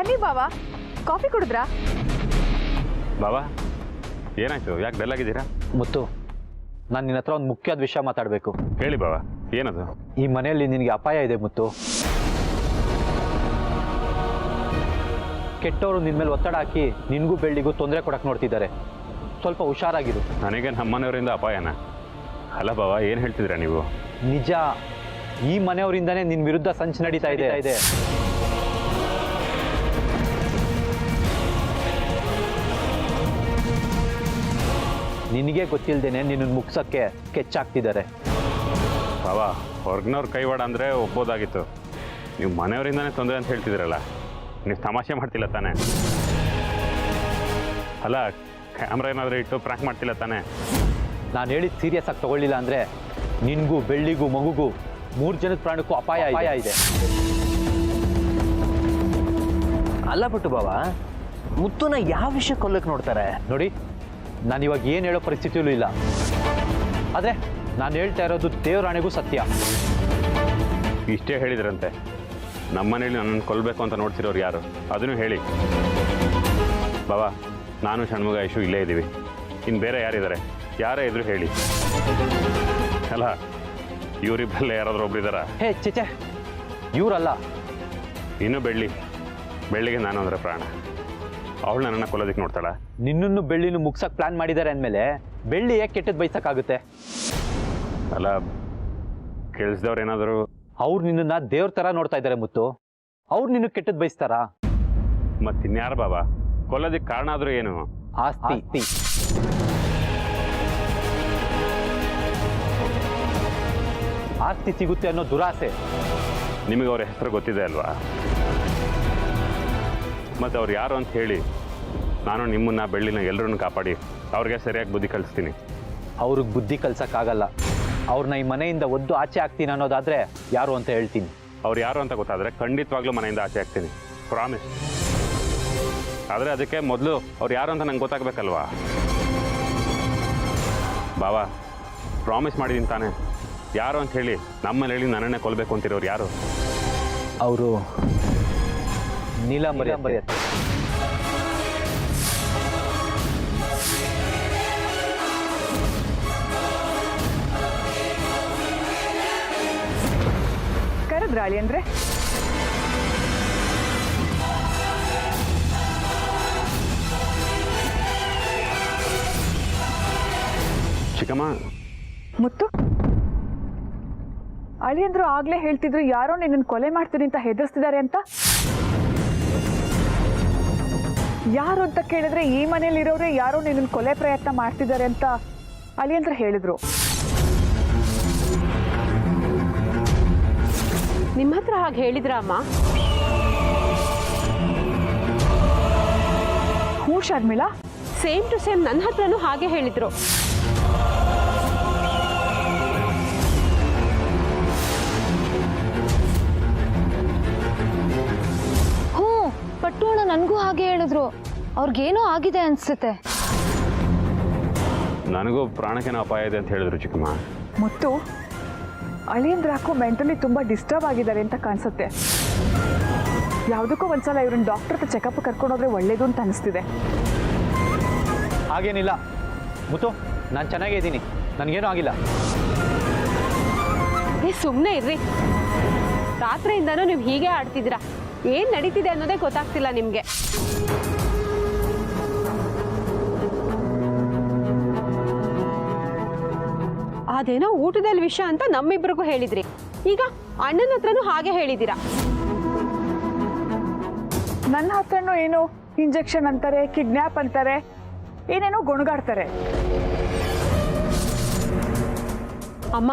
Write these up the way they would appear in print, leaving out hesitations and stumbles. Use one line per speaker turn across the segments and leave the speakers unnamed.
ಬನ್ನಿ ಬಾವಾ, ಕಾಫಿ ಕುಡಿದ್ರಾ?
ಬಾವಾ ಏನಾಯ್ತು, ಯಾಕೆ ಡಲ್ ಆಗಿದ್ದೀರಾ?
ಮುತ್ತು, ನಾನು ನಿನ್ನ ಹತ್ರ ಒಂದು ಮುಖ್ಯವಾದ ವಿಷಯ ಮಾತಾಡಬೇಕು.
ಹೇಳಿ ಬಾವಾ, ಏನದು?
ಈ ಮನೆಯಲ್ಲಿ ನಿನಗೆ ಅಪಾಯ ಇದೆ ಮುತ್ತು. ಕೆಟ್ಟವರು ನಿನ್ನ ಮೇಲೆ ಒತ್ತಡ ಹಾಕಿ ನಿನಗೂ ಬೆಳ್ಳಿಗೂ ತೊಂದರೆ ಕೊಡಕ್ಕೆ ನೋಡ್ತಿದ್ದಾರೆ. ಸ್ವಲ್ಪ ಹುಷಾರಾಗಿರು.
ನನಗೆ ನಮ್ಮನೆಯವರಿಂದ ಅಪಾಯನ? ಅಲ್ಲ ಬಾವಾ, ಏನು ಹೇಳ್ತಿದ್ದೀರಾ ನೀವು?
ನಿಜ, ಈ ಮನೆಯವರಿಂದನೇ ನಿನ್ನ ವಿರುದ್ಧ ಸಂಚು ನಡೀತಾ ಇದೆ. ನಿನಗೆ ಗೊತ್ತಿಲ್ಲದೇನೆ ನಿನ್ನನ್ನು ಮುಗ್ಸೋಕ್ಕೆ ಕೆಚ್ಚಾಗ್ತಿದ್ದಾರೆ.
ಬಾವಾ, ಹೊರಗಿನವ್ರ ಕೈವಾಡ ಅಂದರೆ ಒಪ್ಬೋದಾಗಿತ್ತು. ನೀವು ಮನೆಯವರಿಂದನೇ ತೊಂದರೆ ಅಂತ ಹೇಳ್ತಿದ್ದೀರಲ್ಲ, ನೀವು ತಮಾಷೆ ಮಾಡ್ತಿಲ್ಲ ತಾನೇ? ಅಲ್ಲ, ಕ್ಯಾಮ್ರಾ ಏನಾದರೂ ಇಟ್ಟು ಪ್ರ್ಯಾಂಕ್ ಮಾಡ್ತಿಲ್ಲ ತಾನೇ?
ನಾನು ಹೇಳಿದ್ದು ಸೀರಿಯಸ್ ಆಗಿ ತಗೊಳ್ಳಿಲ್ಲ ಅಂದರೆ ನಿನಗೂ ಬೆಳ್ಳಿಗೂ ಮಗುಗೂ 3 ಜನದ ಪ್ರಾಣಕ್ಕೂ ಅಪಾಯ ಇದೆ.
ಅಲ್ಲ ಬಿಟ್ಟು ಬಾವ, ಮುತ್ತುನ ಯಾವ ವಿಷಯ ಕೊಲ್ಲಕ್ಕೆ ನೋಡ್ತಾರೆ? ನೋಡಿ,
ನಾನು ಇವಾಗ ಏನು ಹೇಳೋ ಪರಿಸ್ಥಿತಿಯಲ್ಲೂ ಇಲ್ಲ. ಆದರೆ ನಾನು ಹೇಳ್ತಾ ಇರೋದು ದೇವರಾಣೆಗೂ ಸತ್ಯ.
ಇಷ್ಟೇ ಹೇಳಿದ್ರಂತೆ, ನಮ್ಮನೇಲಿ ನನ್ನನ್ನು ಕೊಲ್ಲಬೇಕು ಅಂತ ನೋಡ್ತಿರೋರು ಯಾರು? ಅದನ್ನು ಹೇಳಿ ಬಾವಾ. ನಾನು ಷಣ್ಮುಗ ಐಶು ಇಲ್ಲೇ ಇದ್ದೀವಿ, ಇನ್ನು ಬೇರೆ ಯಾರಿದ್ದಾರೆ? ಯಾರೇ ಇದ್ರು ಹೇಳಿ. ಅಲ್ಲ, ಇವರಿಬ್ಬರಲ್ಲೇ ಯಾರಾದರೂ ಒಬ್ರಿದ್ದಾರಾ?
ಹೇ ಚಿಚೆ, ಇವರಲ್ಲ.
ಇನ್ನೂ ಬೆಳ್ಳಿಗೆ ನಾನು ಅಂದರೆ ಪ್ರಾಣ. ಅವಳು ನನ್ನನ್ನು ಕೊಲ್ಲೋದಕ್ಕೆ ನೋಡ್ತಾಳ?
ನಿನ್ನನ್ನು ಬೆಳ್ಳಿನೂ ಮುಗ್ಸಕ್ಕೆ ಪ್ಲಾನ್ ಮಾಡಿದ್ದಾರೆ ಅಂದಮೇಲೆ ಬೆಳ್ಳಿ ಯಾಕೆ ಕೆಟ್ಟದ್ದು ಬಯಸಕ್ಕಾಗುತ್ತೆ?
ಅಲ್ಲ, ಕೇಳಿಸ್ದವ್ರು ಏನಾದರೂ?
ಅವ್ರು ನಿನ್ನನ್ನು ದೇವ್ರ ಥರ ನೋಡ್ತಾ ಇದ್ದಾರೆ ಮುತ್ತು. ಅವ್ರು ನಿನ್ನ ಕೆಟ್ಟದ್ದು ಬಯಸ್ತಾರಾ?
ಮತ್ತಿನ್ಯಾರು ಬಾಬಾ? ಕೊಲ್ಲೋದಕ್ಕೆ ಕಾರಣ ಆದರೂ ಏನು?
ಆಸ್ತಿ. ಆಸ್ತಿ ಸಿಗುತ್ತೆ ಅನ್ನೋ ದುರಾಸೆ.
ನಿಮಗೆ ಅವ್ರ ಹೆಸರು ಗೊತ್ತಿದೆ ಅಲ್ವಾ? ಮತ್ತು ಅವ್ರು ಯಾರು ಅಂತ ಹೇಳಿ ನಾನು ನಿಮ್ಮನ್ನ ಬೆಳ್ಳಿನ ಎಲ್ಲರನ್ನು ಕಾಪಾಡಿ ಅವ್ರಿಗೆ ಸರಿಯಾಗಿ ಬುದ್ಧಿ ಕಲಿಸ್ತೀನಿ.
ಅವ್ರಿಗೆ ಬುದ್ಧಿ ಕಲ್ಸಕ್ಕಾಗಲ್ಲ. ಅವ್ರನ್ನ ಈ ಮನೆಯಿಂದ ಒದ್ದು ಆಚೆ ಹಾಕ್ತೀನಿ ಅನ್ನೋದಾದರೆ ಯಾರು ಅಂತ ಹೇಳ್ತೀನಿ.
ಅವ್ರು ಯಾರು ಅಂತ ಗೊತ್ತಾದರೆ ಖಂಡಿತವಾಗ್ಲೂ ಮನೆಯಿಂದ ಆಚೆ ಹಾಕ್ತೀನಿ, ಪ್ರಾಮಿಸ್. ಆದರೆ ಅದಕ್ಕೆ ಮೊದಲು ಅವ್ರು ಯಾರು ಅಂತ ನಂಗೆ ಗೊತ್ತಾಗಬೇಕಲ್ವಾ? ಬಾವಾ, ಪ್ರಾಮಿಸ್ ಮಾಡಿದ್ದೀನಿ ತಾನೆ? ಯಾರು ಅಂತ ಹೇಳಿ ನಮ್ಮಲ್ಲಿ ಹೇಳಿ ನನ್ನನ್ನೇ ಕೊಲ್ಲಬೇಕು ಅಂತಿರೋರು ಯಾರು?
ಅವರು ನೀಲಾಂಬರಿ.
ಕರೆದ್ರಾಳಿ ಅಂದ್ರೆ
ಚಿಕ್ಕಮ್ಮ.
ಮುತ್ತು, ಅಳಿಯಂದ್ರು ಆಗ್ಲೇ ಹೇಳ್ತಿದ್ರು ಯಾರೋ ನಿನ್ನನ್ನು ಕೊಲೆ ಮಾಡ್ತೀನಿ ಅಂತ ಹೆದರ್ಸ್ತಿದ್ದಾರೆ ಅಂತ. ಯಾರು ಅಂತ ಕೇಳಿದ್ರೆ ಈ ಮನೇಲಿರೋರೇ ಯಾರೋ ನಿನ್ನನ್ನು ಕೊಲೆ ಪ್ರಯತ್ನ ಮಾಡ್ತಿದ್ದಾರೆ ಅಂತ ಅಳಿಯಂದ್ರು ಹೇಳಿದ್ರು.
ನಿಮ್ಮ ಹತ್ರ ಹಾಗೆ ಹೇಳಿದ್ರ ಅಮ್ಮ?
ಹ್ಞೂ ಶರ್ಮಿಳಾ,
ಸೇಮ್ ಟು ಸೇಮ್ ನನ್ನ ಹತ್ರನೂ ಹಾಗೆ ಹೇಳಿದ್ರು.
ಪಟ್ಟೋಣ ನನಗೂ ಹಾಗೆ ಹೇಳಿದ್ರು. ಅವ್ರಿಗೇನೋ ಆಗಿದೆ ಅನ್ಸುತ್ತೆ.
ನನಗೂ ಪ್ರಾಣಕ್ಕೇನೋ ಅಪಾಯ ಇದೆ ಅಂತ ಹೇಳಿದ್ರು ಚಿಕ್ಕಮ್ಮ.
ಮುತ್ತು, ಅಳಿಯಂದ್ರ ಯಾಕೋ ಮೆಂಟಲಿ ತುಂಬ ಡಿಸ್ಟರ್ಬ್ ಆಗಿದ್ದಾರೆ ಅಂತ ಕಾಣಿಸುತ್ತೆ. ಯಾವುದಕ್ಕೂ ಒಂದ್ಸಲ ಇವ್ರನ್ನ ಡಾಕ್ಟರ್ ಹತ್ರ ಚೆಕಪ್ ಕರ್ಕೊಂಡೋದ್ರೆ ಒಳ್ಳೇದು ಅಂತ ಅನಿಸ್ತಿದೆ.
ಹಾಗೇನಿಲ್ಲ ಮುತ್ತು, ನಾನು ಚೆನ್ನಾಗೇ ಇದ್ದೀನಿ, ನನಗೇನೂ ಆಗಿಲ್ಲ.
ಸುಮ್ಮನೆ ಇರ್ರಿ, ರಾತ್ರಿಯಿಂದನೂ ನೀವು ಹೀಗೆ ಆಡ್ತಿದ್ದೀರಾ. ಏನ್ ನಡೀತಿದೆ ಅನ್ನೋದೇ ಗೊತ್ತಾಗ್ತಿಲ್ಲ ನಿಮ್ಗೆ. ಅದೇನೋ ಊಟದಲ್ಲಿ ವಿಷಯ ಅಂತ ನಮ್ಮಿಬ್ರಿಗೂ ಹೇಳಿದ್ರಿ, ಈಗ ಅಣ್ಣನ ಹತ್ರನೂ ಹಾಗೆ ಹೇಳಿದ್ದೀರಾ.
ನನ್ನ ಹತ್ರನೂ ಏನೋ ಇಂಜೆಕ್ಷನ್ ಅಂತಾರೆ, ಕಿಡ್ನ್ಯಾಪ್ ಅಂತಾರೆ, ಏನೇನೋ ಗೊಣಗಾಡ್ತಾರೆ.
ಅಮ್ಮ,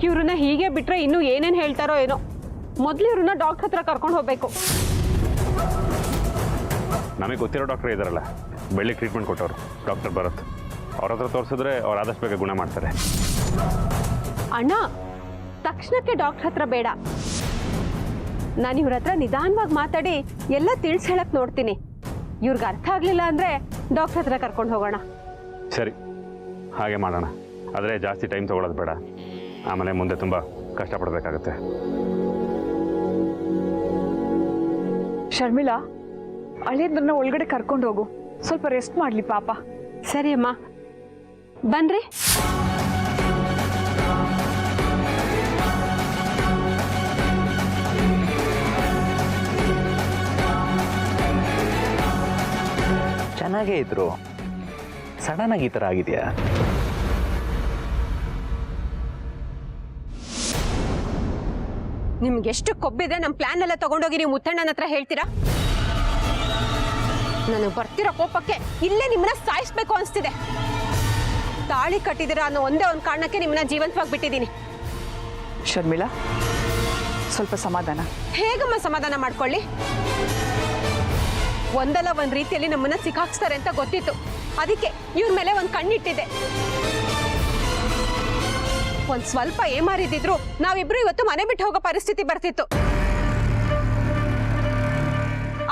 ಇವ್ರನ್ನ ಹೀಗೆ ಬಿಟ್ರೆ ಇನ್ನೂ ಏನೇನು ಹೇಳ್ತಾರೋ ಏನೋ. ಮೊದಲು ಇವ್ರನ್ನ ಡಾಕ್ಟರ್ ಹತ್ರ ಕರ್ಕೊಂಡು ಹೋಗ್ಬೇಕು.
ನಮಗೆ ಗೊತ್ತಿರೋ ಡಾಕ್ಟರ್ ಇದ್ದಾರಲ್ಲ, ಬೆಳ್ಳಿ ಟ್ರೀಟ್ಮೆಂಟ್ ಕೊಟ್ಟವರು, ಡಾಕ್ಟರ್ ಭರತ್. ಅವ್ರ ಹತ್ರ ತೋರಿಸಿದ್ರೆ ಅವ್ರು ಆದಷ್ಟು ಬೇಗ ಗುಣ ಮಾಡ್ತಾರೆ.
ಅಣ್ಣ, ತಕ್ಷಣಕ್ಕೆ ಡಾಕ್ಟರ್ ಹತ್ರ ಬೇಡ. ನಾನು ಇವ್ರ ಹತ್ರ ನಿಧಾನವಾಗಿ ಮಾತಾಡಿ ಎಲ್ಲ ತಿಳಿಸಿ ಹೇಳಕ್ ನೋಡ್ತೀನಿ. ಇವ್ರಿಗೆ ಅರ್ಥ ಆಗಲಿಲ್ಲ ಅಂದರೆ ಡಾಕ್ಟರ್ ಹತ್ರ ಕರ್ಕೊಂಡು ಹೋಗೋಣ.
ಸರಿ, ಹಾಗೆ ಮಾಡೋಣ. ಆದರೆ ಜಾಸ್ತಿ ಟೈಮ್ ತೊಗೊಳೋದು ಬೇಡ, ಆಮೇಲೆ ಮುಂದೆ ತುಂಬ ಕಷ್ಟಪಡಬೇಕಾಗತ್ತೆ.
ಶರ್ಮಿಳಾ, ಅಳಿಯಂದ್ರನ್ನ ಒಳಗಡೆ ಕರ್ಕೊಂಡು ಹೋಗು, ಸ್ವಲ್ಪ ರೆಸ್ಟ್ ಮಾಡ್ಲಿ ಪಾಪ.
ಸರಿ ಅಮ್ಮ, ಬನ್ರಿ.
ಚೆನ್ನಾಗೇ ಇದ್ರು, ಸಡನ್ ಆಗಿ ಈ ಥರ ಆಗಿದೆಯಾ?
ನಿಮ್ಗೆ ಎಷ್ಟು ಕೊಬ್ಬಿದ್ರೆ ನಮ್ಮ ಪ್ಲಾನ್ ಎಲ್ಲ ತಗೊಂಡೋಗಿ ನೀವು ಮುತ್ತಣ್ಣನ ಹತ್ರ ಹೇಳ್ತೀರಾ? ನನಗೆ ಬರ್ತಿರೋ ಕೋಪಕ್ಕೆ ಇಲ್ಲೇ ನಿಮ್ಮನ್ನ ಸಾಯಿಸ್ಬೇಕು ಅನಿಸ್ತಿದೆ. ತಾಳಿ ಕಟ್ಟಿದಿರ ಅನ್ನೋ ಒಂದೇ ಒಂದು ಕಾರಣಕ್ಕೆ ನಿಮ್ಮನ್ನ ಜೀವಂತವಾಗಿ ಬಿಟ್ಟಿದ್ದೀನಿ.
ಶರ್ಮಿಳಾ, ಸ್ವಲ್ಪ ಸಮಾಧಾನ.
ಹೇಗಮ್ಮ ಸಮಾಧಾನ ಮಾಡ್ಕೊಳ್ಳಿ? ಒಂದಲ್ಲ ಒಂದು ರೀತಿಯಲ್ಲಿ ನಮ್ಮನ್ನ ಸಿಕ್ಕಾಕ್ಸ್ತಾರೆ ಅಂತ ಗೊತ್ತಿತ್ತು, ಅದಕ್ಕೆ ಇವ್ರ ಮೇಲೆ ಒಂದು ಕಣ್ಣಿಟ್ಟಿದೆ. ಒಂದ್ ಸ್ವಲ್ಪ ಏಮಾರಿದ್ರು ನಾವಿಬ್ರು ಇವತ್ತು ಮನೆ ಬಿಟ್ಟು ಹೋಗೋ ಪರಿಸ್ಥಿತಿ ಬರ್ತಿತ್ತು.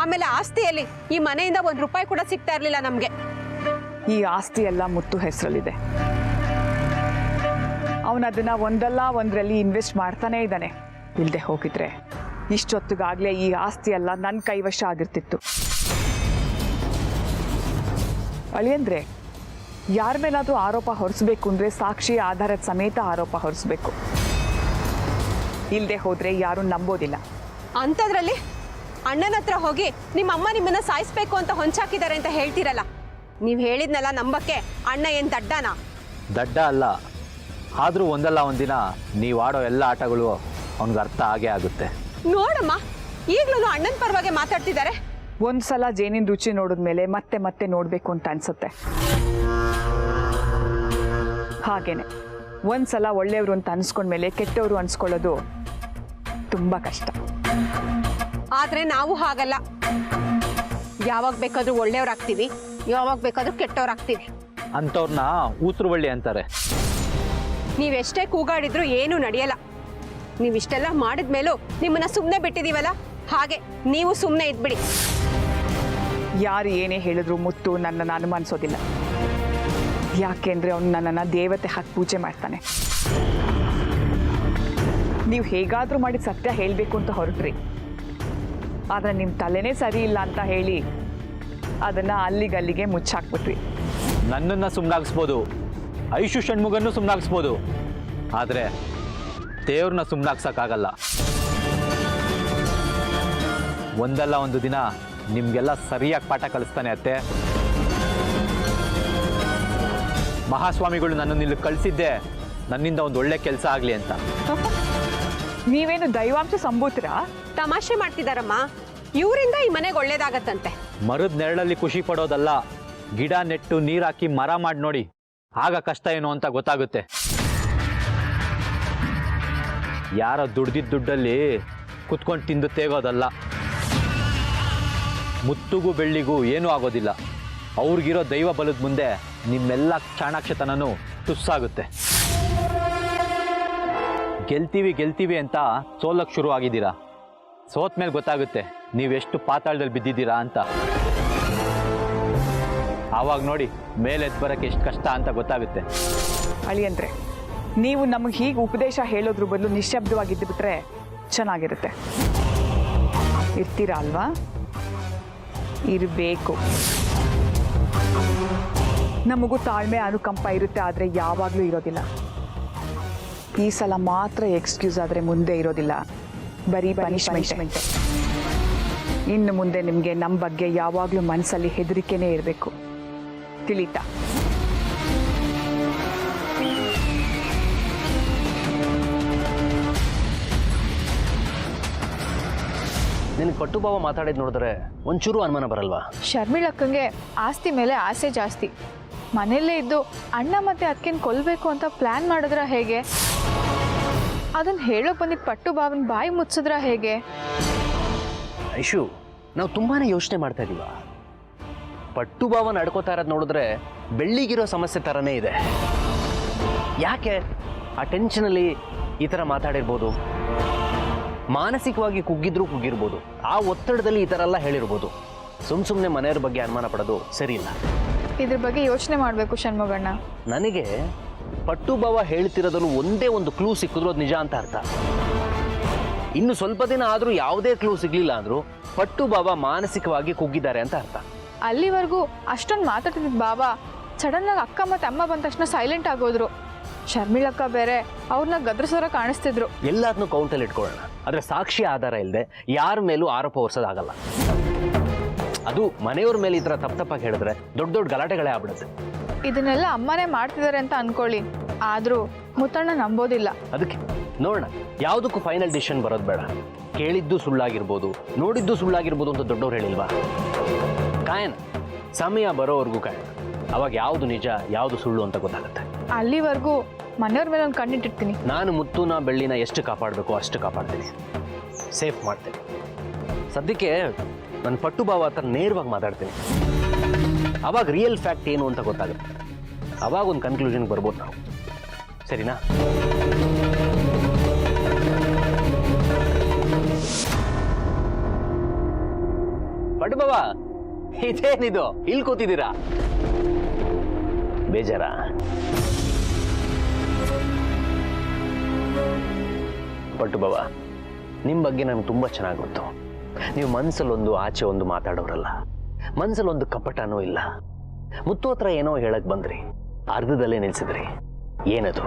ಆಮೇಲೆ ಆಸ್ತಿಯಲ್ಲಿ ಈ ಮನೆಯಿಂದ ₹1 ಕೂಡ ಸಿಗ್ತಾ ಇರ್ಲಿಲ್ಲ ನಮ್ಗೆ.
ಈ ಆಸ್ತಿ ಎಲ್ಲ ಮುತ್ತು ಹೆಸರಲ್ಲಿದೆ. ಅವನದನ್ನ ಒಂದಲ್ಲ ಒಂದರಲ್ಲಿ ಇನ್ವೆಸ್ಟ್ ಮಾಡ್ತಾನೇ ಇದ್ದಾನೆ. ಇಲ್ಲದೆ ಹೋಗಿದ್ರೆ ಇಷ್ಟೊತ್ತಿಗಾಗ್ಲೇ ಈ ಆಸ್ತಿ ಎಲ್ಲ ನನ್ನ ಕೈವಶ ಆಗಿರ್ತಿತ್ತು. ಅಳಿಯಂದ್ರೆ, ಯಾರ ಮೇಲಾದ್ರೂ ಆರೋಪ ಹೊರಿಸ್ಬೇಕು ಅಂದ್ರೆ ಸಾಕ್ಷಿ ಆಧಾರದ ಸಮೇತ ಆರೋಪ ಹೊರಿಸ್ಬೇಕು. ಇಲ್ಲದೆ ಹೋದ್ರೆ ಯಾರು ನಂಬೋದಿಲ್ಲ.
ಅಂಥದ್ರಲ್ಲಿ ಅಣ್ಣನ ಹತ್ರ ಹೋಗಿ ನಿಮ್ಮ ಅಮ್ಮ ನಿಮ್ಮನ್ನ ಸಾಯಿಸ್ಬೇಕು ಅಂತ ಹೊಂಚಾಕಿದ್ದಾರೆ ಅಂತ ಹೇಳ್ತೀರಲ್ಲ, ನೀವು ಹೇಳಿದ್ನಲ್ಲ ನಂಬಕ್ಕೆ ಅಣ್ಣ ಏನ್ ದಡ್ಡನಾ?
ದಡ್ಡ ಅಲ್ಲ, ಆದರೂ ಒಂದಲ್ಲ ಒಂದಿನ ನೀವು ಆಡೋ ಎಲ್ಲ ಆಟಗಳು ಅವನಿಗೆ ಅರ್ಥ ಆಗೇ ಆಗುತ್ತೆ.
ನೋಡಮ್ಮ, ಈಗ್ಲೂ ಅಣ್ಣನ ಪರವಾಗಿ ಮಾತಾಡ್ತಿದ್ದಾರೆ.
ಒಂದ್ಸಲ ಜೇನಿನ ರುಚಿ ನೋಡಿದ್ಮೇಲೆ ಮತ್ತೆ ಮತ್ತೆ ನೋಡ್ಬೇಕು ಅಂತ ಅನ್ಸುತ್ತೆ. ಹಾಗೇನೆ ಒಂದ್ಸಲ ಒಳ್ಳೆಯವರು ಅಂತ ಅನ್ಸ್ಕೊಂಡ್ಮೇಲೆ ಕೆಟ್ಟವರು ಅನ್ಸ್ಕೊಳ್ಳೋದು ತುಂಬಾ ಕಷ್ಟ.
ಆದ್ರೆ ನಾವು ಹಾಗಲ್ಲ. ಯಾವಾಗ ಬೇಕಾದ್ರೂ ಒಳ್ಳೆಯವ್ರಾಗ್ತೀವಿ, ಯಾವಾಗ ಬೇಕಾದ್ರೂ ಕೆಟ್ಟವ್ರಾಗ್ತೀವಿ.
ಅಂಥವ್ರನ್ನ ಊತುರುವಳ್ಳಿ ಅಂತಾರೆ.
ನೀವೆಷ್ಟೇ ಕೂಗಾಡಿದ್ರು ಏನೂ ನಡೆಯಲ್ಲ. ನೀವಿಷ್ಟೆಲ್ಲ ಮಾಡಿದ್ಮೇಲೂ ನಿಮ್ಮನ್ನ ಸುಮ್ಮನೆ ಬಿಟ್ಟಿದೀವಲ್ಲ, ಹಾಗೆ ನೀವು ಸುಮ್ಮನೆ ಇದ್ಬಿಡಿ.
ಯಾರು ಏನೇ ಹೇಳಿದ್ರು ಮುತ್ತು ನನ್ನನ್ನು ಅನುಮಾನಿಸೋದಿಲ್ಲ. ಯಾಕೆಂದ್ರೆ ಅವನು ನನ್ನನ್ನು ದೇವತೆ ಹಾಕಿ ಪೂಜೆ ಮಾಡ್ತಾನೆ. ನೀವು ಹೇಗಾದ್ರೂ ಮಾಡಿ ಸತ್ಯ ಹೇಳಬೇಕು ಅಂತ ಹೊರಟ್ರಿ, ಆದ್ರೆ ನಿಮ್ಮ ತಲೆನೇ ಸರಿ ಇಲ್ಲ ಅಂತ ಹೇಳಿ ಅದನ್ನ ಅಲ್ಲಿಗಲ್ಲಿಗೆ ಮುಚ್ಚಾಕ್ಬಿಟ್ರಿ.
ನನ್ನನ್ನು ಸುಮ್ಮನಾಗಿಸ್ಬೋದು, ಐಶು ಷಣ್ಮುಗನ್ನು ಸುಮ್ಮನಾಗಿಸ್ಬೋದು, ಆದರೆ ದೇವ್ರನ್ನ ಸುಮ್ಮನಾಗ್ಸೋಕ್ಕಾಗಲ್ಲ. ಒಂದಲ್ಲ ಒಂದು ದಿನ ನಿಮಗೆಲ್ಲ ಸರಿಯಾಗಿ ಪಾಠ ಕಲಿಸ್ತಾನೆ ಅತ್ತೆ. ಮಹಾಸ್ವಾಮಿಗಳು ನನ್ನನ್ನು ಇಲ್ಲಿ ಕಳಿಸಿದ್ದೆ ನನ್ನಿಂದ ಒಂದು ಒಳ್ಳೆ ಕೆಲಸ ಆಗಲಿ ಅಂತ.
ನೀವೇನು ದೈವಾಂಶ ಸಂಭೂತರಾ?
ತಮಾಷೆ ಮಾಡ್ತಿದಾರಮ್ಮ. ಇವರಿಂದ ಈ ಮನೆಗೆ ಒಳ್ಳೇದಾಗತ್ತಂತೆ.
ಮರದ ನೆರಳಲ್ಲಿ ಖುಷಿ ಪಡೋದಲ್ಲ, ಗಿಡ ನೆಟ್ಟು ನೀರು ಹಾಕಿ ಮರ ಮಾಡಿ ನೋಡಿ, ಆಗ ಕಷ್ಟ ಏನು ಅಂತ ಗೊತ್ತಾಗುತ್ತೆ. ಯಾರೋ ದುಡ್ದಿದ್ದ ದುಡ್ಡಲ್ಲಿ ಕುತ್ಕೊಂಡು ತಿಂದು ತೇಗೋದಲ್ಲ. ಮುತ್ತುಗೂ ಬೆಳ್ಳಿಗೂ ಏನೂ ಆಗೋದಿಲ್ಲ. ಅವ್ರಿಗಿರೋ ದೈವ ಬಲದ ಮುಂದೆ ನಿಮ್ಮೆಲ್ಲ ಚಾಣಾಕ್ಷತನೂ ತುಸ್ಸಾಗುತ್ತೆ. ಗೆಲ್ತೀವಿ ಅಂತ ಸೋಲಕ್ಕೆ ಶುರು ಆಗಿದ್ದೀರಾ. ಸೋತ್ ಮೇಲೆ ಗೊತ್ತಾಗುತ್ತೆ ನೀವೆಷ್ಟು ಪಾತಾಳದಲ್ಲಿ ಬಿದ್ದಿದ್ದೀರಾ ಅಂತ. ಆವಾಗ ನೋಡಿ ಮೇಲೆದ್ದು ಬರೋಕ್ಕೆ ಎಷ್ಟು ಕಷ್ಟ ಅಂತ ಗೊತ್ತಾಗುತ್ತೆ.
ಅಳಿಯಂದ್ರೆ, ನೀವು ನಮಗೆ ಹೀಗೆ ಉಪದೇಶ ಹೇಳೋದ್ರ ಬದಲು ನಿಶ್ಶಬ್ದವಾಗಿದ್ದು ಬಿಟ್ರೆ ಚೆನ್ನಾಗಿರುತ್ತೆ. ಇರ್ತೀರಾ ಅಲ್ವಾ? ಇರಬೇಕು. ನಮಗೂ ತಾಳ್ಮೆ ಅನುಕಂಪ ಇರುತ್ತೆ, ಆದರೆ ಯಾವಾಗಲೂ ಇರೋದಿಲ್ಲ. ಈ ಸಲ ಮಾತ್ರ ಎಕ್ಸ್ಕ್ಯೂಸ್ ಆದರೆ ಮುಂದೆ ಇರೋದಿಲ್ಲ, ಬರೀ ಪನಿಷ್ಮೆಂಟ್. ಇನ್ನು ಮುಂದೆ ನಿಮಗೆ ನಮ್ಮ ಬಗ್ಗೆ ಯಾವಾಗಲೂ ಮನಸ್ಸಲ್ಲಿ ಹೆದರಿಕೆನೇ ಇರಬೇಕು, ತಿಳಿತಾ?
ನಿನಗೆ ಪಟ್ಟು ಬಾವ ಮಾತಾಡಿದ್ ನೋಡಿದ್ರೆ ಒಂಚೂರು ಅನುಮಾನ ಬರಲ್ವಾ?
ಶರ್ಮಿಳಕ್ಕಂಗೆ ಆಸ್ತಿ ಮೇಲೆ ಆಸೆ ಜಾಸ್ತಿ. ಮನೆಯಲ್ಲೇ ಇದ್ದು ಅಣ್ಣ ಮತ್ತೆ ಅಕ್ಕಿನ ಕೊಲ್ಲಬೇಕು ಅಂತ ಪ್ಲಾನ್ ಮಾಡಿದ್ರ ಹೇಗೆ? ಅದನ್ನ ಹೇಳೋಕೆ ಬಂದಿದ್ದ ಪಟ್ಟು ಬಾವನ ಬಾಯಿ ಮುಚ್ಚಿದ್ರ ಹೇಗೆ?
ಐಶು, ನಾವು ತುಂಬಾನೇ ಯೋಚನೆ ಮಾಡ್ತಾ ಇದೀವ. ಪಟ್ಟು ಬಾವ ನಡ್ಕೋತಾ ಇರೋದು ನೋಡಿದ್ರೆ ಬೆಳ್ಳಿಗಿರೋ ಸಮಸ್ಯೆ ಥರನೇ ಇದೆ. ಯಾಕೆ ಆ ಟೆನ್ಷನಲ್ಲಿ ಈ ಥರ ಮಾತಾಡಿರ್ಬೋದು, ಮಾನಸಿಕವಾಗಿ ಕುಗ್ಗಿರ್ಬೋದು, ಆ ಒತ್ತಡದಲ್ಲಿ ಈ ಥರ ಎಲ್ಲ ಹೇಳಿರ್ಬೋದು. ಸುಮ್ಮನೆ ಮನೆಯವ್ರ ಬಗ್ಗೆ ಅನುಮಾನ ಪಡೋದು ಸರಿ ಇಲ್ಲ.
ಇದ್ರ ಬಗ್ಗೆ ಯೋಚನೆ ಮಾಡಬೇಕು ಷಣ್ಮುಗಣ್ಣ.
ನನಗೆ ಪಟ್ಟು ಬಾವ ಹೇಳ್ತಿರೋದ್ರಲ್ಲಿ ಒಂದೇ ಒಂದು ಕ್ಲೂ ಸಿಕ್ಕಿದ್ರು ಅದು ನಿಜ ಅಂತ ಅರ್ಥ. ಇನ್ನು ಸ್ವಲ್ಪ ದಿನ ಆದರೂ ಯಾವುದೇ ಕ್ಲೂ ಸಿಗ್ಲಿಲ್ಲ ಅಂದರೂ ಪಟ್ಟು ಬಾಬಾ ಮಾನಸಿಕವಾಗಿ ಕುಗ್ಗಿದ್ದಾರೆ ಅಂತ ಅರ್ಥ.
ಅಲ್ಲಿವರೆಗೂ ಅಷ್ಟೊಂದು ಮಾತಾಡ್ತಿದ್ದ ಬಾಬಾ ಸಡನ್ನಾಗಿ ಅಕ್ಕ ಮತ್ತು ಅಮ್ಮ ಬಂದ ತಕ್ಷಣ ಸೈಲೆಂಟ್ ಆಗೋದ್ರು. ಶರ್ಮಿಳಕ್ಕ ಬೇರೆ ಅವ್ರನ್ನ ಗದ್ರಸರ ಕಾಣಿಸ್ತಿದ್ರು.
ಎಲ್ಲದನ್ನೂ ಕೌಂಟಲ್ಲಿ ಇಟ್ಕೊಳ್ಳೋಣ, ಆದರೆ ಸಾಕ್ಷಿ ಆಧಾರ ಇಲ್ಲದೆ ಯಾರ ಮೇಲೂ ಆರೋಪ ಹೊರಿಸೋದಾಗಲ್ಲ. ಅದು ಮನೆಯವ್ರ ಮೇಲೆ ಈ ಥರ ತಪ್ಪಾಗಿ ಹೇಳಿದ್ರೆ ದೊಡ್ಡ ದೊಡ್ಡ ಗಲಾಟೆಗಳೇ ಆಗ್ಬಿಡುತ್ತೆ.
ಇದನ್ನೆಲ್ಲ ಅಮ್ಮನೇ ಮಾಡ್ತಿದ್ದಾರೆ ಅಂತ ಅನ್ಕೊಳ್ಳಿ, ಆದರೂ ಮುತ್ತಣ್ಣ ನಂಬೋದಿಲ್ಲ.
ಅದಕ್ಕೆ ನೋಡೋಣ, ಯಾವುದಕ್ಕೂ ಫೈನಲ್ ಡಿಸಿಷನ್ ಬರೋದು ಬೇಡ. ಕೇಳಿದ್ದು ಸುಳ್ಳಾಗಿರ್ಬೋದು, ನೋಡಿದ್ದು ಸುಳ್ಳಾಗಿರ್ಬೋದು ಅಂತ ದೊಡ್ಡವ್ರು ಹೇಳಿಲ್ವಾ? ಕಾಯನ ಸಮಯ ಬರೋವರೆಗೂ ಕಾಯನ, ಅವಾಗ ಯಾವುದು ನಿಜ ಯಾವುದು ಸುಳ್ಳು ಅಂತ ಗೊತ್ತಾಗುತ್ತೆ.
ಅಲ್ಲಿವರೆಗೂ ಮನೆಯವ್ರ ಮೇಲೆ ಒಂದು ಕಣ್ಣಿಟ್ಟಿರ್ತೀನಿ.
ನಾನು ಮುತ್ತುನ ಬೆಳ್ಳಿನ ಎಷ್ಟು ಕಾಪಾಡಬೇಕು ಅಷ್ಟು ಕಾಪಾಡ್ತೀನಿ, ಸೇಫ್ ಮಾಡ್ತೀನಿ. ಸದ್ಯಕ್ಕೆ ನನ್ನ ಪಟ್ಟು ಭಾವ ಹತ್ರ ನೇರವಾಗಿ ಮಾತಾಡ್ತೀನಿ. ಅವಾಗ ರಿಯಲ್ ಫ್ಯಾಕ್ಟ್ ಏನು ಅಂತ ಗೊತ್ತಾಗುತ್ತೆ. ಅವಾಗ ಒಂದು ಕನ್ಕ್ಲೂಷನ್ಗೆ ಬರ್ಬೋದು ನಾವು. ಸರಿನಾ? ಪಟ್ಟು ಭಾವ, ಇದೇನಿದು ಇಲ್ಲಿ ಕೂತಿದ್ದೀರಾ? ಬೇಜಾರ? ಪಟ್ಟು ಬಾವ, ನಿಮ್ಮ ಬಗ್ಗೆ ನನಗೆ ತುಂಬ ಚೆನ್ನಾಗಿ ಗೊತ್ತು. ನೀವು ಮನಸ್ಸಲ್ಲೊಂದು ಆಚೆ ಒಂದು ಮಾತಾಡೋರಲ್ಲ, ಮನಸ್ಸಲ್ಲೊಂದು ಕಪಟನೂ ಇಲ್ಲ. ಮುತ್ತು ಹತ್ರ ಏನೋ ಹೇಳಕ್ ಬಂದ್ರಿ, ಅರ್ಧದಲ್ಲೇ ನಿಲ್ಸಿದ್ರಿ. ಏನದು?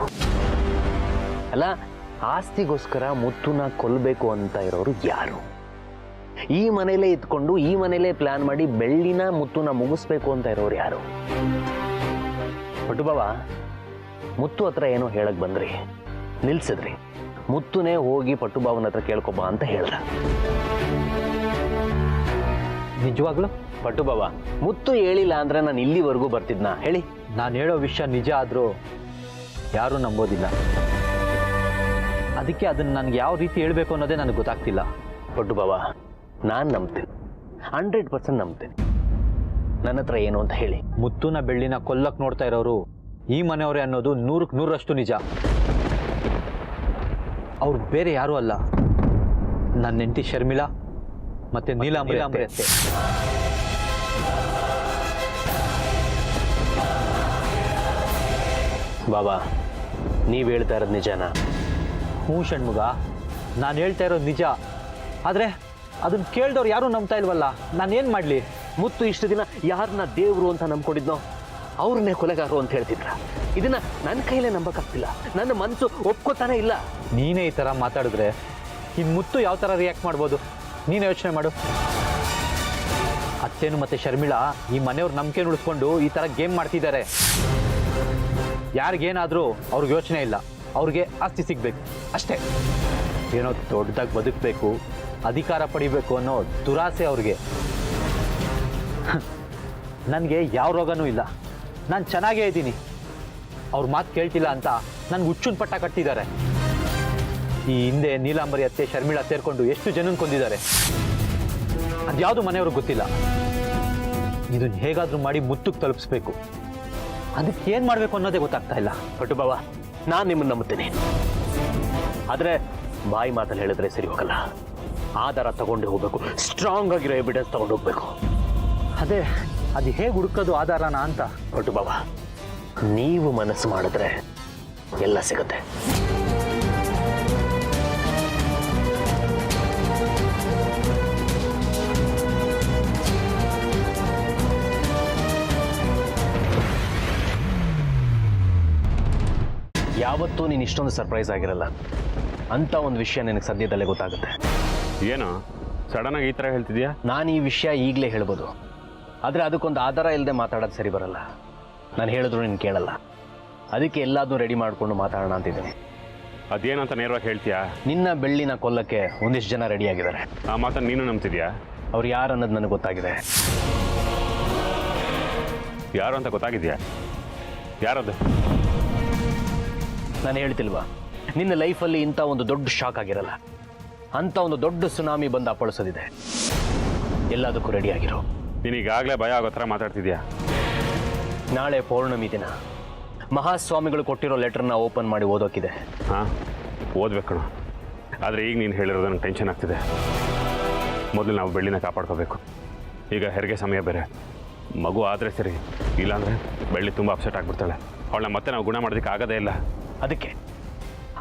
ಅಲ್ಲ, ಆಸ್ತಿಗೋಸ್ಕರ ಮುತ್ತುನ ಕೊಲ್ಲಬೇಕು ಅಂತ ಇರೋರು ಯಾರು? ಈ ಮನೇಲೇ ಇದ್ಕೊಂಡು ಈ ಮನೇಲೇ ಪ್ಲಾನ್ ಮಾಡಿ ಬೆಳ್ಳಿನ ಮುತ್ತುನ ಮುಗಿಸ್ಬೇಕು ಅಂತ ಇರೋರು ಯಾರು? ಪಟ್ಟು ಬಾವ, ಮುತ್ತು ಹತ್ರ ಏನೋ ಹೇಳಕ್ ಬಂದ್ರಿ, ನಿಲ್ಸಿದ್ರಿ. ಮುತ್ತುನೇ ಹೋಗಿ ಪಟ್ಟು ಬಾವನ ಹತ್ರ ಕೇಳ್ಕೊಬ ಅಂತ ಹೇಳ್ದ.
ನಿಜವಾಗ್ಲೂ
ಪಟ್ಟು ಬಾವ, ಮುತ್ತು ಹೇಳಿಲ್ಲ ಅಂದ್ರೆ ನಾನು ಇಲ್ಲಿವರೆಗೂ ಬರ್ತಿದ್ನಾ ಹೇಳಿ?
ನಾನು ಹೇಳೋ ವಿಷಯ ನಿಜ ಆದರೂ ಯಾರೂ ನಂಬೋದಿಲ್ಲ. ಅದಕ್ಕೆ ಅದನ್ನು ನನಗೆ ಯಾವ ರೀತಿ ಹೇಳಬೇಕು ಅನ್ನೋದೇ ನನಗೆ ಗೊತ್ತಾಗ್ತಿಲ್ಲ.
ಪಟ್ಟು ಬಾವ, ನಾನು ನಂಬ್ತೀನಿ, 100% ನಂಬ್ತೀನಿ. ನನ್ನ ಹತ್ರ ಏನು ಅಂತ ಹೇಳಿ.
ಮುತ್ತುನ ಬೆಳ್ಳಿನ ಕೊಲ್ಲಕ್ಕೆ ನೋಡ್ತಾ ಇರೋರು ಈ ಮನೆಯವರೇ ಅನ್ನೋದು 100ಕ್ಕೆ 100ರಷ್ಟು ನಿಜ. ಅವ್ರು ಬೇರೆ ಯಾರೂ ಅಲ್ಲ, ನನ್ನ ಹೆಂಡತಿ ಶರ್ಮಿಳಾ ಮತ್ತೆ ನೀಲಾಂಬರಿ ಅತ್ತೆ.
ಬಾಬಾ, ನೀವು ಹೇಳ್ತಾ ಇರೋದು ನಿಜನಾ?
ಹ್ಞೂ ಷಣ್ಮುಗ, ನಾನು ಹೇಳ್ತಾ ಇರೋದು ನಿಜ. ಆದರೆ ಅದನ್ನು ಕೇಳಿದವ್ರು ಯಾರೂ ನಂಬ್ತಾ ಇಲ್ವಲ್ಲ, ನಾನೇನು ಮಾಡಲಿ?
ಮುತ್ತು ಇಷ್ಟು ದಿನ ಯಾರನ್ನ ದೇವರು ಅಂತ ನಂಬ್ಕೊಂಡಿದ್ನೋ ಅವ್ರನ್ನೇ ಕೊಲೆಗಾರರು ಅಂತ ಹೇಳ್ತಿದ್ರ. ಇದನ್ನ ನನ್ನ ಕೈಲೇ ನಂಬಕ್ಕಾಗ್ತಿಲ್ಲ, ನನ್ನ ಮನಸ್ಸು ಒಪ್ಕೋತಾನೆ ಇಲ್ಲ.
ನೀನೇ ಈ ಥರ ಮಾತಾಡಿದ್ರೆ ಇನ್ನು ಮುತ್ತು ಯಾವ ಥರ ರಿಯಾಕ್ಟ್ ಮಾಡ್ಬೋದು ನೀನು ಯೋಚನೆ ಮಾಡು. ಅತ್ತೇನು ಮತ್ತು ಶರ್ಮಿಳಾ ಈ ಮನೆಯವ್ರ ನಂಬಿಕೆ ಉಳಿಸ್ಕೊಂಡು ಈ ಥರ ಗೇಮ್ ಮಾಡ್ತಿದ್ದಾರೆ. ಯಾರಿಗೇನಾದರೂ ಅವ್ರಿಗೆ ಯೋಚನೆ ಇಲ್ಲ, ಅವ್ರಿಗೆ ಆಸ್ತಿ ಸಿಗಬೇಕು ಅಷ್ಟೇ. ಏನೋ ದೊಡ್ಡದಾಗಿ ಬದುಕಬೇಕು, ಅಧಿಕಾರ ಪಡಿಬೇಕು ಅನ್ನೋ ದುರಾಸೆ ಅವ್ರಿಗೆ. ನನಗೆ ಯಾವ ರೋಗನೂ ಇಲ್ಲ, ನಾನು ಚೆನ್ನಾಗೇ ಇದ್ದೀನಿ. ಅವ್ರ ಮಾತು ಕೇಳ್ತಿಲ್ಲ ಅಂತ ನನಗೆ ಹುಚ್ಚುನ್ ಪಟ್ಟ ಕಟ್ಟಿದ್ದಾರೆ. ಈ ಹಿಂದೆ ನೀಲಾಂಬರಿ ಅತ್ತೆ ಶರ್ಮಿಳಾ ಸೇರಿಕೊಂಡು ಎಷ್ಟು ಜನನ ಕೊಂದಿದ್ದಾರೆ, ಅದ್ಯಾವುದು ಮನೆಯವ್ರಿಗೆ ಗೊತ್ತಿಲ್ಲ. ಇದನ್ನು ಹೇಗಾದರೂ ಮಾಡಿ ಮುತ್ತಕ್ಕೆ ತಲುಪಿಸ್ಬೇಕು. ಅದಕ್ಕೆ ಏನು ಮಾಡಬೇಕು ಅನ್ನೋದೇ ಗೊತ್ತಾಗ್ತಾ ಇಲ್ಲ.
ಪಟ್ಟು ಬಾವ, ನಾನು ನಿಮ್ಮನ್ನು ನಂಬುತ್ತೇನೆ, ಆದರೆ ಬಾಯಿ ಮಾತಲ್ಲಿ ಹೇಳಿದ್ರೆ ಸರಿ ಹೋಗಲ್ಲ. ಆಧಾರ ತಗೊಂಡು ಹೋಗ್ಬೇಕು, ಸ್ಟ್ರಾಂಗ್ ಆಗಿರೋ ಎವಿಡೆನ್ಸ್ ತಗೊಂಡು ಹೋಗ್ಬೇಕು.
ಅದು ಹೇಗೆ ಹುಡುಕೋದು ಆಧಾರನ ಅಂತ?
ಪಟ್ಟು ಬಾವ, ನೀವು ಮನಸ್ಸು ಮಾಡಿದ್ರೆ ಎಲ್ಲ ಸಿಗುತ್ತೆ. ಯಾವತ್ತೂ ನೀನು ಇಷ್ಟೊಂದು ಸರ್ಪ್ರೈಸ್ ಆಗಿರಲ್ಲ ಅಂತ ಒಂದು ವಿಷಯ ನಿನಗೆ ಸದ್ಯದಲ್ಲೇ ಗೊತ್ತಾಗುತ್ತೆ.
ಏನು ಸಡನ್ನಾಗಿ ಈ ಥರ ಹೇಳ್ತಿದ್ಯಾ?
ನಾನು ಈ ವಿಷಯ ಈಗಲೇ ಹೇಳ್ಬೋದು, ಆದರೆ ಅದಕ್ಕೊಂದು ಆಧಾರ ಇಲ್ಲದೆ ಮಾತಾಡೋದು ಸರಿ ಬರಲ್ಲ. ನಾನು ಹೇಳಿದ್ರು ನೀನು ಕೇಳಲ್ಲ, ಅದಕ್ಕೆ ಎಲ್ಲದನ್ನೂ ರೆಡಿ ಮಾಡಿಕೊಂಡು ಮಾತಾಡೋಣ ಅಂತಿದ್ದೀನಿ.
ಅದೇನಂತ ನೇರವಾಗಿ ಹೇಳ್ತೀಯಾ?
ನಿನ್ನ ಬೆಳ್ಳಿನ ಕೊಲ್ಲಕ್ಕೆ ಒಂದಿಷ್ಟು ಜನ ರೆಡಿಯಾಗಿದ್ದಾರೆ.
ಆ ಮಾತನ್ನು ನೀನು ನಂಬ್ತಿದ್ಯಾ?
ಅವ್ರು ಯಾರು ಅನ್ನೋದು ನನಗೆ ಗೊತ್ತಾಗಿದೆ.
ಯಾರು ಅಂತ ಗೊತ್ತಾಗಿದ್ಯಾ? ಯಾರದು?
ನಾನು ಹೇಳ್ತಿಲ್ವಾ, ನಿನ್ನ ಲೈಫಲ್ಲಿ ಇಂಥ ಒಂದು ದೊಡ್ಡ ಶಾಕ್ ಆಗಿರಲ್ಲ, ಅಂಥ ಒಂದು ದೊಡ್ಡ ಸುನಾಮಿ ಬಂದು ಅಪ್ಪಳಿಸೋದಿದೆ. ಎಲ್ಲದಕ್ಕೂ ರೆಡಿಯಾಗಿರೋ.
ನೀನೀಗಾಗಲೇ ಭಯ ಆಗೋ ಥರ ಮಾತಾಡ್ತಿದ್ಯಾ?
ನಾಳೆ ಪೌರ್ಣಮಿ ದಿನ ಮಹಾಸ್ವಾಮಿಗಳು ಕೊಟ್ಟಿರೋ ಲೆಟರ್ನ ಓಪನ್ ಮಾಡಿ ಓದೋಕ್ಕಿದೆ.
ಹಾಂ, ಓದ್ಬೇಕು ಕಣೋ. ಆದರೆ ಈಗ ನೀನು ಹೇಳಿರೋದು ನನಗೆ ಟೆನ್ಷನ್ ಆಗ್ತಿದೆ. ಮೊದಲು ನಾವು ಬೆಳ್ಳಿನ ಕಾಪಾಡ್ಕೋಬೇಕು. ಈಗ ಹೆರಿಗೆ ಸಮಯ ಬೇರೆ. ಮಗು ಆದರೆ ಸರಿ, ಇಲ್ಲಾಂದರೆ ಬೆಳ್ಳಿ ತುಂಬ ಅಪ್ಸೆಟ್ ಆಗಿಬಿಡ್ತಾಳೆ. ಅವಳನ್ನ ಮತ್ತೆ ನಾವು ಗುಣ ಮಾಡೋದಕ್ಕೆ ಆಗೋದೇ ಇಲ್ಲ.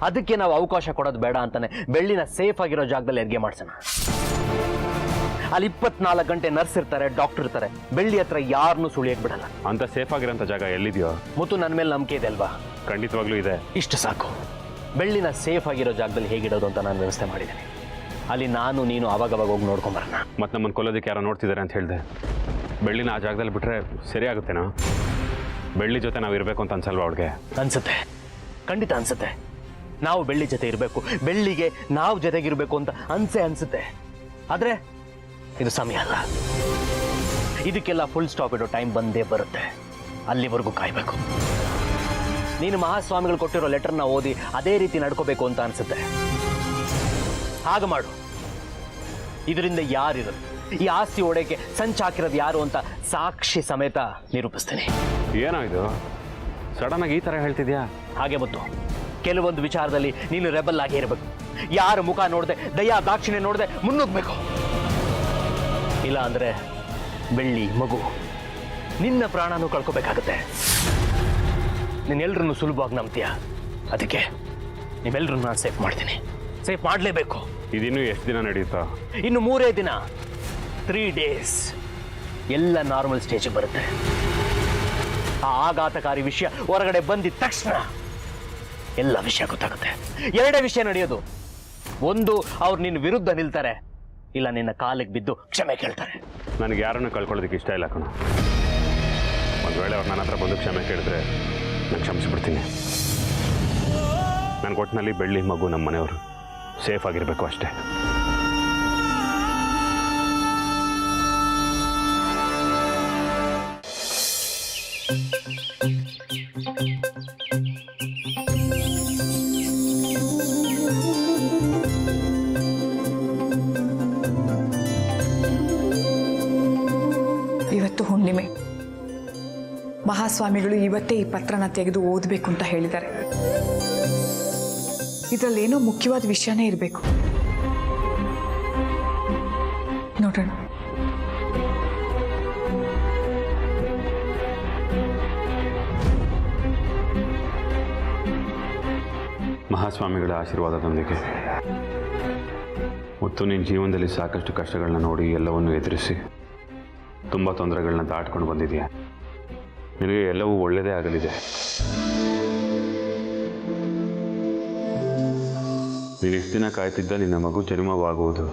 ಅದಕ್ಕೆ ನಾವು ಅವಕಾಶ ಕೊಡೋದು ಬೇಡ ಅಂತಾನೆ ಬೆಳ್ಳಿನ ಸೇಫ್ ಆಗಿರೋ ಜಾಗದಲ್ಲಿ ಹೆರಿಗೆ ಮಾಡ್ಸೋಣ. ಅಲ್ಲಿ 24 ಗಂಟೆ ನರ್ಸ್ ಇರ್ತಾರೆ, ಡಾಕ್ಟರ್ ಇರ್ತಾರೆ. ಬೆಳ್ಳಿ ಹತ್ರ ಯಾರನ್ನೂ ಸುಳಿಯಕ್ ಬಿಡಲ್ಲ.
ಅಂತ ಸೇಫ್ ಆಗಿರೋಂಥ ಜಾಗ ಎಲ್ಲಿದೆಯೋ?
ಮತ್ತು ನನ್ನ ಮೇಲೆ ನಂಬಿಕೆ ಇದೆ ಅಲ್ವಾ?
ಖಂಡಿತವಾಗ್ಲೂ ಇದೆ.
ಇಷ್ಟು ಸಾಕು. ಬೆಳ್ಳಿನ ಸೇಫ್ ಆಗಿರೋ ಜಾಗದಲ್ಲಿ ಹೇಗಿಡೋದು ಅಂತ ನಾನು ವ್ಯವಸ್ಥೆ ಮಾಡಿದ್ದೀನಿ. ಅಲ್ಲಿ ನಾನು ನೀನು ಅವಾಗವಾಗ ಹೋಗಿ ನೋಡ್ಕೊಂಬರೋಣ.
ಮತ್ತು ನಮ್ಮನ್ನು ಕೊಲ್ಲೋದಕ್ಕೆ ಯಾರೋ ನೋಡ್ತಿದ್ದಾರೆ ಅಂತ ಹೇಳಿದೆ. ಬೆಳ್ಳಿನ ಆ ಜಾಗದಲ್ಲಿ ಬಿಟ್ಟರೆ ಸರಿಯಾಗುತ್ತೇನೋ? ಬೆಳ್ಳಿ ಜೊತೆ ನಾವು ಇರಬೇಕು ಅಂತ ಅನ್ಸಲ್ವಾ ಅವಳಿಗೆ?
ಅನ್ಸುತ್ತೆ, ಖಂಡಿತ ಅನ್ಸುತ್ತೆ. ನಾವು ಬೆಳ್ಳಿ ಜೊತೆ ಇರಬೇಕು, ಬೆಳ್ಳಿಗೆ ನಾವು ಜೊತೆಗಿರ್ಬೇಕು ಅಂತ ಅನ್ಸುತ್ತೆ. ಆದರೆ ಇದು ಸಮಯ ಅಲ್ಲ. ಇದಕ್ಕೆಲ್ಲ ಫುಲ್ ಸ್ಟಾಪ್ ಇಡೋ ಟೈಮ್ ಬಂದೇ ಬರುತ್ತೆ. ಅಲ್ಲಿವರೆಗೂ ಕಾಯಬೇಕು. ನೀನು ಮಹಾಸ್ವಾಮಿಗಳು ಕೊಟ್ಟಿರೋ ಲೆಟರ್ನ ಓದಿ ಅದೇ ರೀತಿ ನಡ್ಕೋಬೇಕು ಅಂತ ಅನ್ಸುತ್ತೆ. ಹಾಗೆ ಮಾಡು. ಇದರಿಂದ ಯಾರಿರು ಈ ಆಸ್ತಿ ಒಡೆಯಕ್ಕೆ ಸಂಚಾಕಿರೋದು ಯಾರು ಅಂತ ಸಾಕ್ಷಿ ಸಮೇತ ನಿರೂಪಿಸ್ತೀನಿ.
ಏನೋ ಇದು ಸಡನ್ ಆಗಿ ಈ ಥರ ಹೇಳ್ತಿದ್ಯಾ?
ಹಾಗೆ ಮತ್ತು ಕೆಲವೊಂದು ವಿಚಾರದಲ್ಲಿ ನೀನು ರೆಬಲ್ ಆಗಿ ಇರಬೇಕು. ಯಾರ ಮುಖ ನೋಡದೆ, ದಯಾ ದಾಕ್ಷಿಣ್ಯ ನೋಡದೆ ಮುನ್ನುಗ್ಗಬೇಕು. ಇಲ್ಲ ಅಂದ್ರೆ ಬೆಳ್ಳಿ ಮಗು ನಿನ್ನ ಪ್ರಾಣನೂ ಕಳ್ಕೋಬೇಕಾಗತ್ತೆ. ನೀನೆಲ್ಲರನ್ನು ಸುಲಭವಾಗಿ ನಂಬ್ತೀಯ. ಅದಕ್ಕೆ ನೀವೆಲ್ಲರನ್ನು ನಾನು ಸೇಫ್ ಮಾಡ್ತೀನಿ. ಸೇಫ್ ಮಾಡಲೇಬೇಕು.
ಇದಿನ್ನೂ ಎಷ್ಟು ದಿನ ನಡೆಯುತ್ತಾ?
ಇನ್ನು 3 ದಿನ, 3 ಡೇಸ್ ಎಲ್ಲ ನಾರ್ಮಲ್ ಸ್ಟೇಜಿಗೆ ಬರುತ್ತೆ. ಆ ಆಘಾತಕಾರಿ ವಿಷಯ ಹೊರಗಡೆ ಬಂದಿದ ತಕ್ಷಣ ಎಲ್ಲ ವಿಷಯ ಗೊತ್ತಾಗುತ್ತೆ. 2 ವಿಷಯ ನಡೆಯೋದು. ಒಂದು, ಅವ್ರು ನಿನ್ನ ವಿರುದ್ಧ ನಿಲ್ತಾರೆ, ಇಲ್ಲ ನಿನ್ನ ಕಾಲಿಗೆ ಬಿದ್ದು ಕ್ಷಮೆ ಕೇಳ್ತಾರೆ.
ನನಗೆ ಯಾರನ್ನು ಕಳ್ಕೊಳ್ಳೋದಕ್ಕೆ ಇಷ್ಟ ಇಲ್ಲ ಕಣೋ. ಒಂದು ವೇಳೆ ಅವ್ರು ನನ್ನ ಹತ್ರ ಬಂದು ಕ್ಷಮೆ ಕೇಳಿದ್ರೆ ನಾನು ಕ್ಷಮಿಸ್ಬಿಡ್ತೀನಿ. ನನ್ನ ಕೊಟ್ಟಿನಲ್ಲಿ ಬೆಳ್ಳಿ ಮಗು ನಮ್ಮ ಮನೆಯವರು ಸೇಫ್ ಆಗಿರಬೇಕು ಅಷ್ಟೇ.
ಇವತ್ತು ಹುಣ್ಣಿಮೆ. ಮಹಾಸ್ವಾಮಿಗಳು ಇವತ್ತೇ ಈ ಪತ್ರನ ತೆಗೆದು ಓದಬೇಕು ಅಂತ ಹೇಳಿದ್ದಾರೆ. ಇದರಲ್ಲೇನೋ ಮುಖ್ಯವಾದ ವಿಷಯನೇ ಇರಬೇಕು. ನೋಡೋಣ.
ಮಹಾಸ್ವಾಮಿಗಳ ಆಶೀರ್ವಾದದೊಂದಿಗೆ ಮತ್ತು ನಿನ್ನ ಜೀವನದಲ್ಲಿ ಸಾಕಷ್ಟು ಕಷ್ಟಗಳನ್ನ ನೋಡಿ ಎಲ್ಲವನ್ನು ಎದುರಿಸಿ ತುಂಬ ತೊಂದರೆಗಳನ್ನ ದಾಟ್ಕೊಂಡು ಬಂದಿದೆಯಾ. ನಿನಗೆ ಎಲ್ಲವೂ ಒಳ್ಳೆಯದೇ ಆಗಲಿದೆ. ನೀನು ಇಷ್ಟು ದಿನ ಕಾಯ್ತಿದ್ದ ನಿನ್ನ ಮಗು ಜನ್ಮವಾಗುವುದು.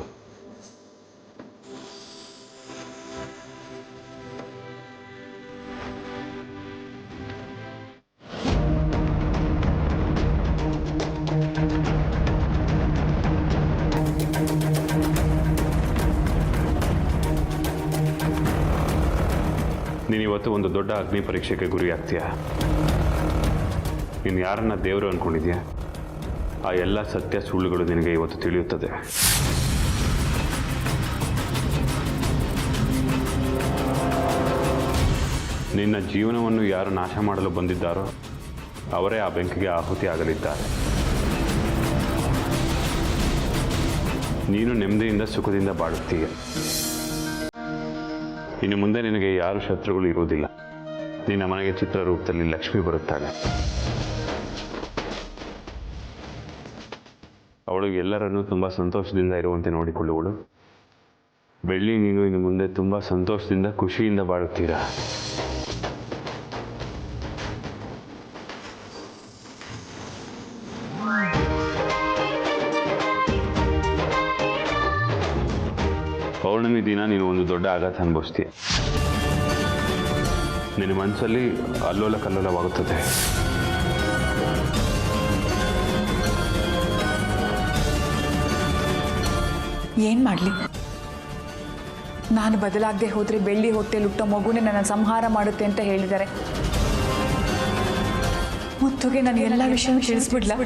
ನೀನಿವತ್ತು ಒಂದು ದೊಡ್ಡ ಅಗ್ನಿ ಪರೀಕ್ಷೆಗೆ ಗುರಿ ಆಗ್ತೀಯ. ನೀನು ಯಾರನ್ನ ದೇವರು ಅಂದ್ಕೊಂಡಿದ್ಯಾ, ಆ ಎಲ್ಲ ಸತ್ಯ ಸುಳ್ಳುಗಳು ನಿನಗೆ ಇವತ್ತು ತಿಳಿಯುತ್ತದೆ. ನಿನ್ನ ಜೀವನವನ್ನು ಯಾರು ನಾಶ ಮಾಡಲು ಬಂದಿದ್ದಾರೋ ಅವರೇ ಆ ಬೆಂಕಿಗೆ ಆಹುತಿ ಆಗಲಿದ್ದಾರೆ. ನೀನು ನೆಮ್ಮದಿಯಿಂದ ಸುಖದಿಂದ ಬಾಳುತ್ತೀಯ. ಇನ್ನು ಮುಂದೆ ನಿನಗೆ ಯಾರು ಶತ್ರುಗಳು ಇರುವುದಿಲ್ಲ. ನಿನ್ನ ಮನೆಗೆ ಚಿತ್ರರೂಪದಲ್ಲಿ ಲಕ್ಷ್ಮಿ ಬರುತ್ತಾಳೆ. ಅವಳು ಎಲ್ಲರನ್ನೂ ತುಂಬ ಸಂತೋಷದಿಂದ ಇರುವಂತೆ ನೋಡಿಕೊಳ್ಳುವಳು. ಬೆಳ್ಳಿ, ನೀನು ಇನ್ನು ಮುಂದೆ ತುಂಬ ಸಂತೋಷದಿಂದ ಖುಷಿಯಿಂದ ಬಾಳುತ್ತೀರಾ. ಪೌರ್ಣಮಿ ದಿನ ನೀನು ಒಂದು ದೊಡ್ಡ ಆಘಾತ ಅನುಭವಿಸ್ತೀಯ. ನಿನ್ನ ಮನಸ್ಸಲ್ಲಿ ಅಲ್ಲೋಲ ಕಲ್ಲೋಲವಾಗುತ್ತದೆ.
ಏನು ಮಾಡಲಿ? ನಾನು ಬದಲಾಗದೆ ಹೋದರೆ ಬೆಳ್ಳಿ ಹೊಟ್ಟೆಲಿ ಹುಟ್ಟೋ ಮಗುನೇ ನನ್ನ ಸಂಹಾರ ಮಾಡುತ್ತೆ ಅಂತ ಹೇಳಿದ್ದಾರೆ. ಮುತ್ತುಗೆ ನಾನು ಎಲ್ಲ ವಿಷಯ ತಿಳಿಸ್ಬಿಡ್ಲಾ?